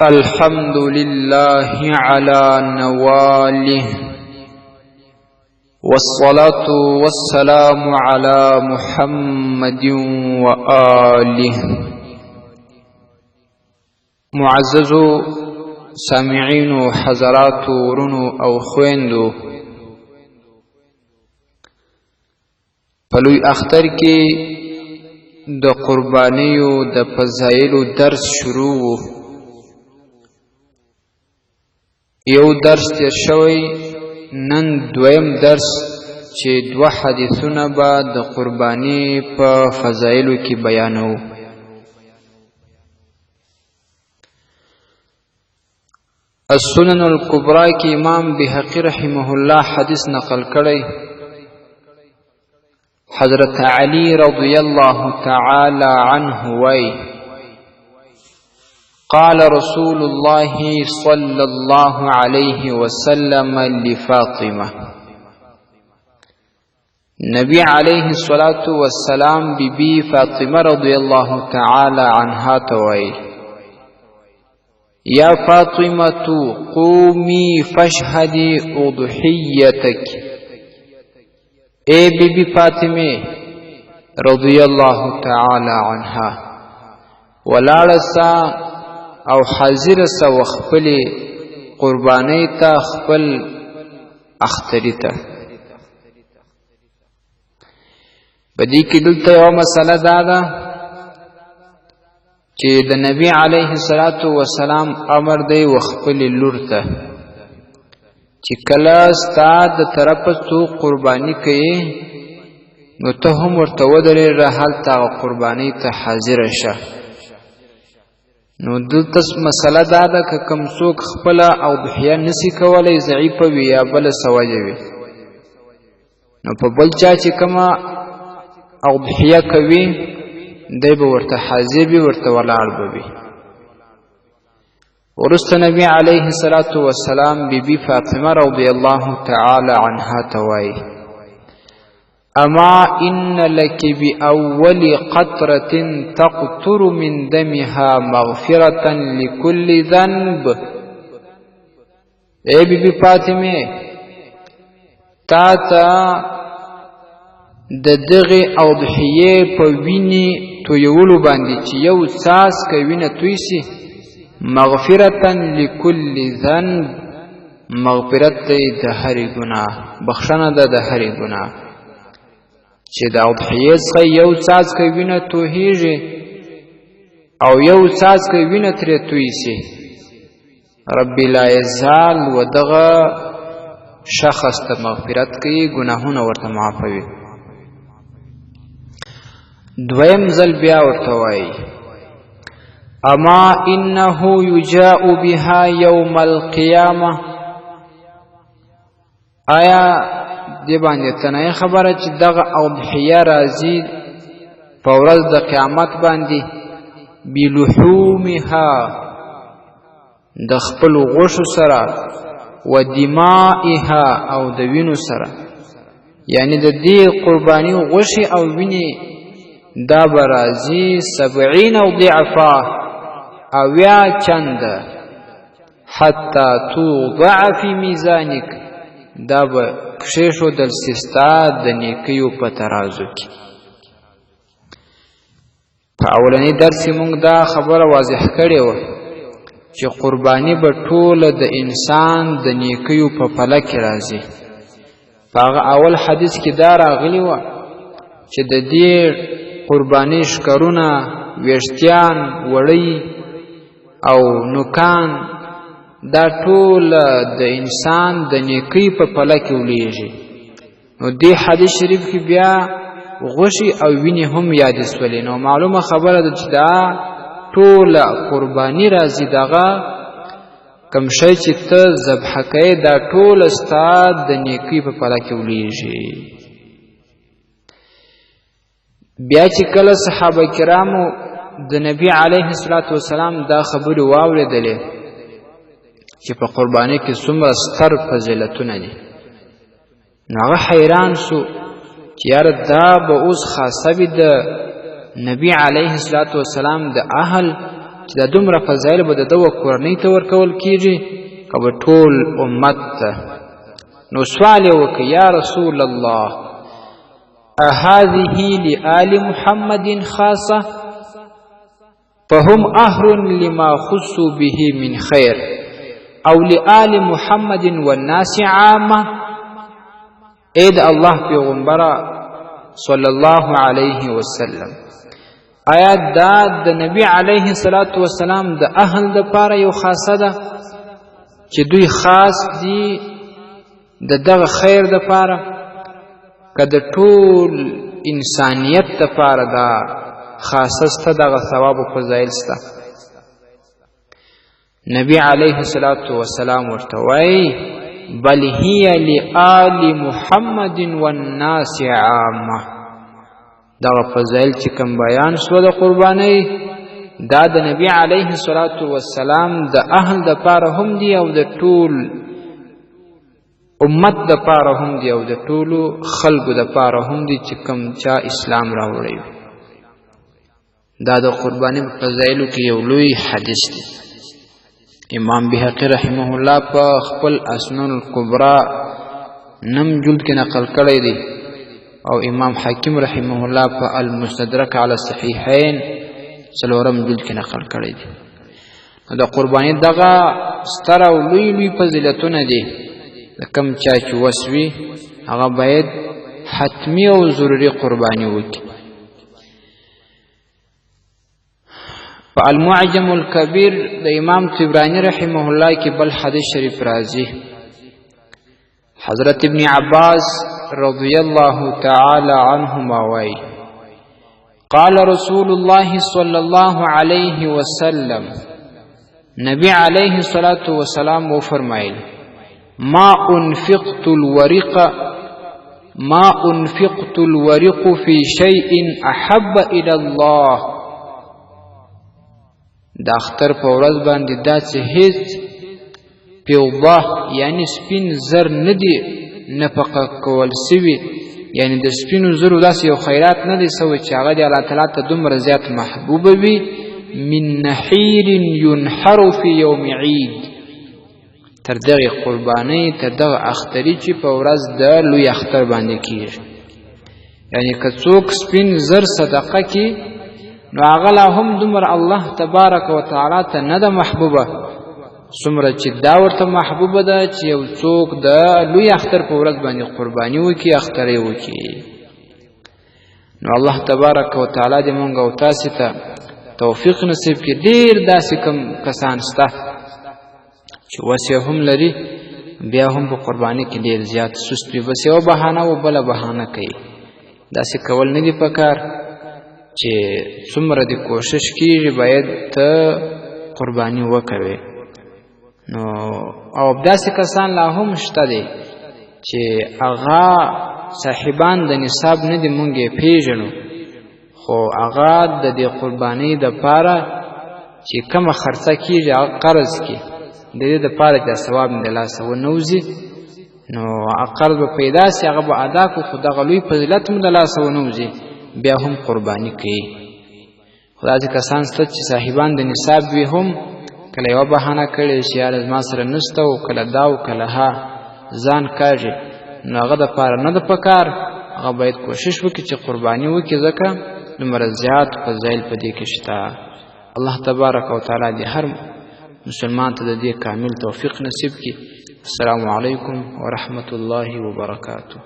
الحمد لله على نواله والصلاة والسلام على محمد وآله. معزز سامعين حضرات ورنو او خويندو، پلوی اختر کې د قربانیو د فضایلو درس شروع. یو درس تیر شوی، نن دویم درس چې دوه حدیثونه به د قربانی په فضایلو کې بیانو. السنن الکبرى کې امام بهقی رحمه الله حدیث نقل کړی. حضرت علی رضی الله تعالی عنه وی: قال رسول الله صلى الله عليه وسلم لفاطمة، نبی علیہ الصلاة والسلام بی بی فاطمہ رضی اللہ تعالی عنہا توئی: یا فاطمة قومی فاشهدی اضحیتک. اے بی بی فاطمہ رضی اللہ تعالی عنہا، ولاړسا او حاضر سا وخپل قربانی تا خپل اختری تا. بدی کی دلتا یو مسئلہ دادا چی د نبی علیہ السلام امر دی وخپل لور تا چی کلا ستا د طرف تو قربانی کئی نو ته هم ورته ودرې رحل تا قربانی تا حاضر شه. نو دلته مسله دا ده که کوم څوک خپله اضحیه نسی کولی، ضعیفه وي یا بله سوجه وي، نو په بل چا چې کومه اضحیه کوي دی به ورته حاضر وي، ورته ولاړ به وي. وروسته نبی علیه الصلاة والسلام بی بی فاطمه رضی الله تعالی عنها ته وایي: اما ان لك بأول قطرة تقطر من دمها مغفرة لكل ذنب. اے بی بی فاطمه، تا تا د دغه اضحیه په ویني تویولو باندې چې یو څاڅکی وینه توی سي، مغفرة لكل ذنب، مغفرت دی د هرې ګناه، بخښنه ده د هرې ګناه. چې د اضحیې څخه یو څاڅکی وینه تویږي او یو څاڅکی وینه ترې توی سي، رب لا یزال و دغه شخص ته مغفرت کوي، ګناهونه ورته معافوي. دویم ځل بیا ورته وایي: اما انه یجاء بها یوم القیامه. آیا دی باندې تنه خبره چې دغه اضحیه راځي په ورځ د قیامت باندې، بلحومها، د خپل غوښو سره، و دمائها، او د وینو سره. یعنی د دې قربانی غوښې او وینې دا به راځي 70 ضعفا، اویا چنده، حتی توضع فی میزانک، دا به کشیشو دل سستا د نیکیو په ترازو کی. په اولنی درس مونږ دا خبره واضح کړې و چې قربانی به ټوله د انسان د نیکیو په پله کې راځي. په هغه اول حدیث کې دا راغلی و چې د دې قربانی شکرونه، ویښتیان، وړۍ او نوکان، دا ټول د انسان د نیکی په پله کې ولیږي. نو دې حدیث شریف کې بیا غوښې او وینې هم یاد سولې. نو معلومه خبره ده چې دا ټول قربانی راځي، دغه کوم شی چې ته ذبحه کوې دا ټول ستا د نیکی په پله کې ولیږي. بیا چې کله صحابه کرامو د نبی علیه الصلاة والسلام دا خبرې واورېدلې چې په قربانی کې څومره ستر فضیلتونه دي، نو هغه حیران سو چې یاره دا به اوس خاصه وي د نبی علیه الصلاة والسلام د اهل چې دا دومره فضایل به د ده و کورنۍ ته ورکول کېږي که به ټول امت ته. نو سوال یې وکړ یا رسول الله اهذه لآل محمد خاصه فهم اهل لما خصوا به من خیر او لآل محمد والناس عامه. اے د الله پیغمبره صلی الله علیه وسلم، آیا دا د نبی علیه الصلاة والسلام د اهل د پاره یو خاصه ده چې دوی خاص دي د دغه خیر د پاره، که د ټول انسانیت د پاره دا خاصه سته، دغه ثواب او فضایل سته؟ نبی علیه الصلاة والسلام ورته وایي بل هي لآل محمد والناس عامه. دغه فضایل چې کوم بیان شو د قربانۍ، دا د نبی علیه الصلاة والسلام د اهل د پاره هم دي او د ټول امت د پاره هم دي او د ټولو خلکو د پاره هم دي چې کوم چا اسلام راوړی. دا د قربانۍ په فضایلو کې یو لوی حدیث دی. امام بهقی رحمه الله په خپل اسنن الکبرى نم جلد کې نقل کړی دی او امام حاکم رحمه الله په المستدرک علی الصحیحین څلورم جلد کې نقل کړی دی. د قربانۍ دغه ستر او لوی لوی فضیلتونه دي. د کوم چا چې وس وي هغه باید حتمی او ضروري قرباني وکړي. په المعجم الکبیر د امام طبرانی رحمه الله کې بل حدیث شریف راځي. حضرت ابن عباس رضی الله تعالی عنهما وایي قال رسول الله صلی الله علیه وسلم، نبی علیه الصلاة والسلام و فرمایل ما انفقت الورق في شيء احب الى الله. د اختر په ورځ باندې داسې هیڅ پیوبه یعنی سپین زر نه دی نفقه کول سوي، یعنی د سپینو زرو داسې یو خیرات نه دی سوی چې هغه د الله تعالی ته دومره زیات محبوبه وي من نحیر ينحر في یوم عید، تر دغه قربانۍ تر دغه اختري چې په ورځ د لوی اختر باندې کېږي. یعنی که څوک سپین زر صدقه کړي نو هغه لا هم دومره الله تبارک و تعالی ته نه ده محبوبه څومره چې دا ورته محبوبه ده چې یو څوک د لوی اختر په ورځ باندې قرباني وکړي، اخترې وکړي. نو الله تبارک و تعالی دې مونږ او تاسې ته توفیق نصیب کړي. ډېر داسې کم کسان شته چې وس یې هم لري بیا هم په قرباني کې ډېر زیات سست وي، بس یو بهانه و بله بهانه کوي. داسې کول نه دي پکار چې څومره دې کوشش کېږي باید ته قرباني وکوې. نو او داسې کسان لا هم شته دي چې هغه صاحبان د نصاب نه دي، مونږ یې پېژنو، خو هغه د دې قربانۍ دپاره چې کومه خرڅه کېږي هغه قرض کړي، د دې دپاره چې ثواب مې د لاسه ونوځي، نو قرض به پیدا سي، هغه به ادا کړو، خو دغه لوی فضیلت مو د لاسه ونوځي بیا هم قرباني کوي. خو داسې کسان شته چې صاحبان د نصاب وي هم کله یوه بهانه کړې چې یاره زما سره نشته او کله دا او کله ها ځان کاږي، نو هغه دپاره نه ده پکار، هغه باید کوشش وکړي چې قرباني وکړي، ځکه دومره زیات فضایل په دې کې شته. الله تبارک و تعالی دې هر مسلمان ته د دې کامل توفیق نصیب کړي. السلام علیکم ورحمة الله وبرکاته.